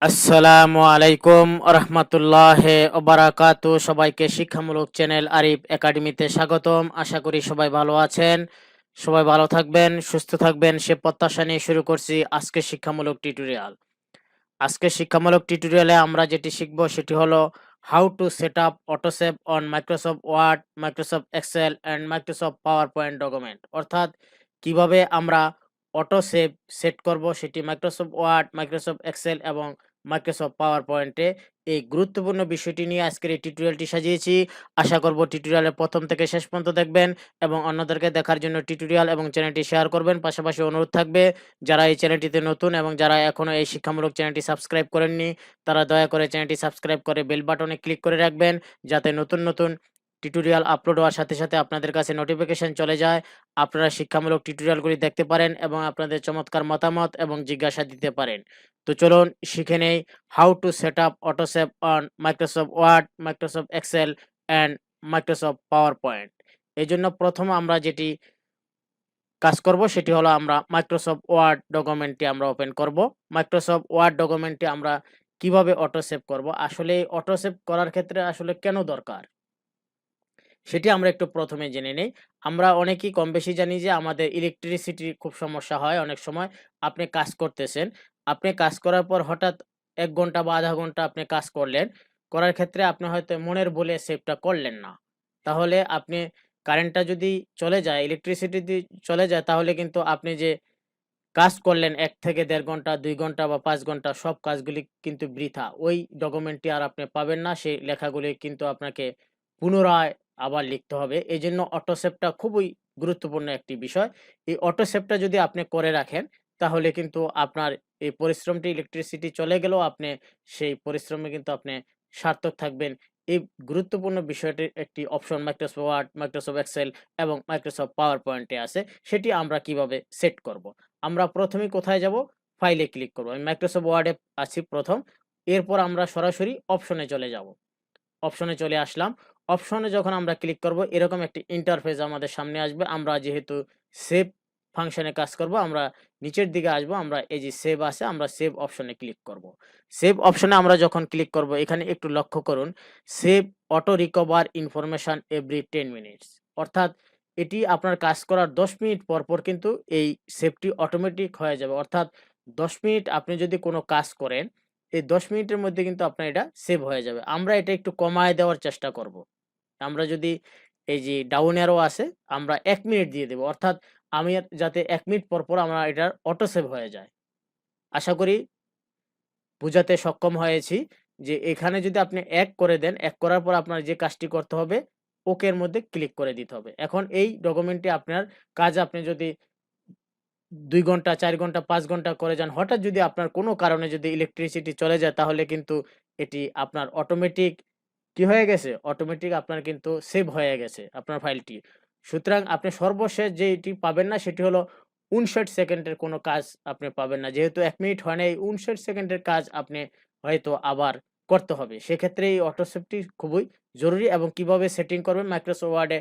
আসসালামু আলাইকুম রহমতুল্লাহ ওবারাকাতু। সবাইকে শিক্ষামূলক চ্যানেল আরিফ একাডেমিতে স্বাগতম। আশা করি সবাই ভালো আছেন, সবাই ভালো থাকবেন, সুস্থ থাকবেন সে প্রত্যাশা নিয়ে শুরু করছি আজকের শিক্ষামূলক টিউটোরিয়াল। আজকের শিক্ষামূলক টিউটোরিয়ালে আমরা যেটি শিখব সেটি হলো how to set up autosave on Microsoft Word, Microsoft Excel and Microsoft PowerPoint document. অর্থাৎ কিভাবে আমরা অটোসেভ সেট করব সেটি মাইক্রোসফট ওয়ার্ড, মাইক্রোসফট এক্সেল এবং মাইক্রোসফট পাওয়ার পয়েন্টে। এই গুরুত্বপূর্ণ বিষয়টি নিয়ে আজকের এই টিউটোরিয়ালটি সাজিয়েছি। আশা করব টিউটোরিয়ালের প্রথম থেকে শেষ পর্যন্ত দেখবেন এবং অন্যদেরকে দেখার জন্য টিউটোরিয়াল এবং চ্যানেলটি শেয়ার করবেন। পাশাপাশি অনুরোধ থাকবে, যারা এই চ্যানেলটিতে নতুন এবং যারা এখনো এই শিক্ষামূলক চ্যানেলটি সাবস্ক্রাইব করেননি, তারা দয়া করে চ্যানেলটি সাবস্ক্রাইব করে বেল বাটনে ক্লিক করে রাখবেন, যাতে নতুন নতুন টিউটোরিয়াল আপলোড হওয়ার সাথে সাথে আপনাদের কাছে নোটিফিকেশন চলে যায়। আপনারা শিক্ষামূলক টিউটোরিয়ালগুলি দেখতে পারেন এবং আপনাদের চমৎকার মতামত এবং জিজ্ঞাসা দিতে পারেন। তো চলুন শিখে নেই how to set up autosave on Microsoft Word, Microsoft Excel and Microsoft PowerPoint. এই জন্য প্রথম আমরা যেটি কাজ করব সেটি হলো আমরা মাইক্রোসফট ওয়ার্ড ডকুমেন্টটি আমরা ওপেন করব। মাইক্রোসফট ওয়ার্ড ডকুমেন্টটি আমরা কিভাবে অটো সেভ করব, আসলে এই অটো সেভ করার ক্ষেত্রে আসলে কেন দরকার সেটি আমরা একটু প্রথমে জেনে নেই। আমরা অনেকেই কম বেশি জানি যে আমাদের ইলেকট্রিসিটির খুব সমস্যা হয় অনেক সময়। আপনি কাজ করতেছেন, আপনি কাজ করার পর হঠাৎ ১ ঘন্টা বা আধা ঘন্টা আপনি কাজ করলেন। করার ক্ষেত্রে আপনি হয়তো মনের ভুলে সেভটা করলেন না। তাহলে আপনি কারেন্টটা যদি চলে যায়, ইলেকট্রিসিটি যদি চলে যায়, তাহলে কিন্তু আপনি যে কাজ করলেন ১ থেকে ১.৫ ঘন্টা, ২ ঘন্টা বা ৫ ঘন্টা, সব কাজগুলি কিন্তু বৃথা। ওই ডকুমেন্টটি আর আপনি পাবেন না। সেই লেখাগুলি কিন্তু আপনাকে পুনরায় আবার লিখতে হবে। এজন্য অটো সেভটা খুবই গুরুত্বপূর্ণ একটি বিষয়। এই অটো সেভটা যদি আপনি করে রাখেন, তাহলে কিন্তু আপনার এই পরিশ্রমটি, ইলেকট্রিসিটি চলে গেলেও আপনি সেই পরিশ্রমে কিন্তু আপনি সার্থক থাকবেন। এই গুরুত্বপূর্ণ বিষয়টির একটি option Microsoft Word, Microsoft Excel এবং মাইক্রোসফট পাওয়ার পয়েন্টে আছে। সেটি আমরা কিভাবে সেট করব। আমরা প্রথমেই কোথায় যাব? ফাইলে ক্লিক করব। আমি মাইক্রোসফট ওয়ার্ডে আছি প্রথম। এরপর আমরা সরাসরি অপশনে চলে যাব। অপশনে চলে আসলাম। অপশনে যখন আমরা ক্লিক করব, এরকম একটি ইন্টারফেস আমাদের সামনে আসবে। আমরা যেহেতু সেভ ফাংশনে কাজ করব, আমরা নিচের দিকে আসব। আমরা এই যে সেভ আছে, আমরা সেভ অপশনে ক্লিক করব। সেভ অপশনে আমরা যখন ক্লিক করব, এখানে একটু লক্ষ্য করুন, save auto recover information every 10 minutes. অর্থাৎ এটি আপনার কাজ করার ১০ মিনিট পর, পর কিন্তু এই সেভটি অটোমেটিক হয়ে যাবে। অর্থাৎ ১০ মিনিট আপনি যদি কোনো কাজ করেন, এই ১০ মিনিটের মধ্যে কিন্তু আপনার এটা সেভ হয়ে যাবে। আমরা এটা একটু কমায় দেওয়ার চেষ্টা করব। আমরা যদি এই যে ডাউন অ্যারো আছে, আমরা ১ মিনিট দিয়ে দেব। অর্থাৎ আমি যাতে ১ মিনিট পর, পর আমার এটার অটো সেভ হয়ে যায়। আশা করি বুঝাতে সক্ষম হয়েছি যে এখানে যদি আপনি ১ করে দেন, ১ করার পর আপনার যে কাজটি করতে হবে, ওকে এর মধ্যে ক্লিক করে দিতে হবে। এখন এই ডকুমেন্টে আপনার কাজ আপনি যদি ২ ঘন্টা, ৪ ঘন্টা, ৫ ঘন্টা করে যান, হঠাৎ যদি আপনার কোনো কারণে যদি ইলেকট্রিসিটি চলে যায়, তাহলে কিন্তু এটি আপনার অটোমেটিক কি হয়ে গেছে? অটোমেটিক আপনার কিন্তু সেভ হয়ে গেছে আপনার ফাইলটি। সুতরাং আপনি সর্বশেষ যেইটি পাবেন না সেটি হলো ৫৯ সেকেন্ডের কোনো কাজ আপনি পাবেন না। যেহেতু ১ মিনিট হয় নাই, ৫৯ সেকেন্ডের কাজ আপনি হয়তো আবার করতে হবে। সেক্ষেত্রে এই অটো সেভটি খুবই জরুরি। এবং কিভাবে সেটিং করবেন, মাইক্রোসফট ওয়ার্ডে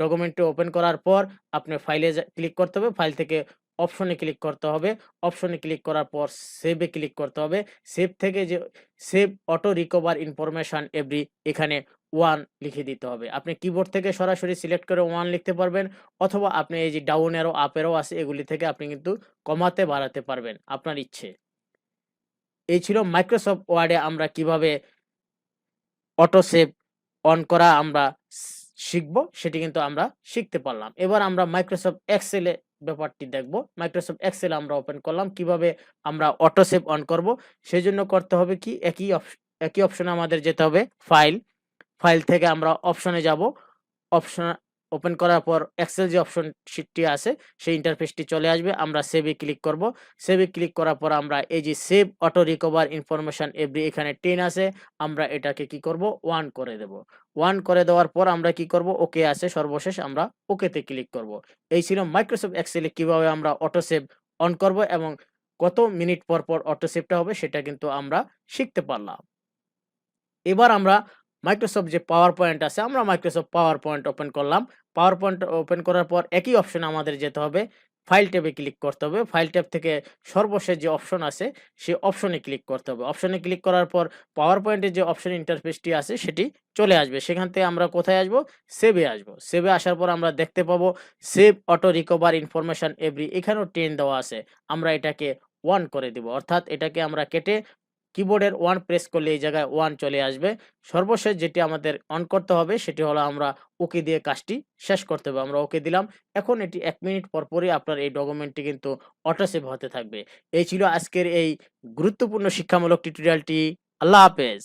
ডকুমেন্টটি ওপেন করার পর আপনি ফাইলে ক্লিক করতে হবে। ফাইল থেকে অপশনে ক্লিক করতে হবে। অপশনে ক্লিক করার পর সেভে ক্লিক করতে হবে। সেভ থেকে যে save auto recover information every, এখানে 1 লিখে দিতে হবে। আপনি কিবোর্ড থেকে সরাসরি সিলেক্ট করে 1 লিখতে পারবেন, অথবা আপনি এই যে ডাউন অ্যারো, আপ অ্যারো আছে, এগুলি থেকে আপনি কিন্তু কমাতে বাড়াতে পারবেন আপনার ইচ্ছে। এই ছিল মাইক্রোসফট ওয়ার্ডে আমরা কিভাবে অটো সেভ অন করা আমরা শিখব, সেটি কিন্তু আমরা শিখতে পারলাম। এবার আমরা মাইক্রোসফট এক্সেলে ব্যাপারটি দেখব। মাইক্রোসফট এক্সেল আমরা ওপেন করলাম। কিভাবে আমরা অটো সেভ অন করব, সেজন্য করতে হবে কি, একই অপশনে আমাদের যেতে হবে ফাইল। ফাইল থেকে আমরা অপশনে যাব। অপশন ওপেন করার পর এক্সেল যে অপশন শিটটি আছে, সেই ইন্টারফেসটি চলে আসবে। আমরা সেভে ক্লিক করব। সেভে ক্লিক করার পর আমরা এই যে save auto recover information every, এখানে 10 আছে, আমরা এটাকে কি করব, 1 করে দেব। 1 করে দেওয়ার পর আমরা কি করব, ওকে আছে সর্বশেষ, আমরা ওকেতে ক্লিক করব। এই ছিল মাইক্রোসফট এক্সেলে কিভাবে আমরা অটো সেভ অন করব এবং কত মিনিট পর, পর অটো সেভটা হবে সেটা কিন্তু আমরা শিখতে পারলাম। এবার আমরা মাইক্রোসফট যে পাওয়ার পয়েন্ট আছে, আমরা মাইক্রোসফট পাওয়ার পয়েন্ট ওপেন করলাম। পাওয়ার পয়েন্ট ওপেন করার পর একই অপশনে আমাদের যেতে হবে। ফাইল ট্যাবে ক্লিক করতে হবে। ফাইল ট্যাব থেকে সর্বশেষ যে অপশন আছে সেই অপশনে ক্লিক করতে হবে। অপশনে ক্লিক করার পর পাওয়ার পয়েন্টের যে অপশন ইন্টারফেসটি আছে সেটি চলে আসবে। সেখান থেকে আমরা কোথায় আসবো? সেভে আসবো। সেভে আসার পর আমরা দেখতে পাবো save auto recover information every, এখানেও 10 দেওয়া আছে। আমরা এটাকে 1 করে দিব। অর্থাৎ এটাকে আমরা কেটে কিবোর্ডের 1 প্রেস করলে এই জায়গায় 1 চলে আসবে। সর্বশেষ যেটি আমাদের অন করতে হবে সেটি হলো আমরা ওকে দিয়ে কাজটি শেষ করতে হবে। আমরা ওকে দিলাম। এখন এটি 1 মিনিট পরপরই আপনার এই ডকুমেন্টটি কিন্তু অটো সেভ হতে থাকবে। এই ছিল আজকের এই গুরুত্বপূর্ণ শিক্ষামূলক টিউটোরিয়ালটি। আল্লাহ হাফেজ।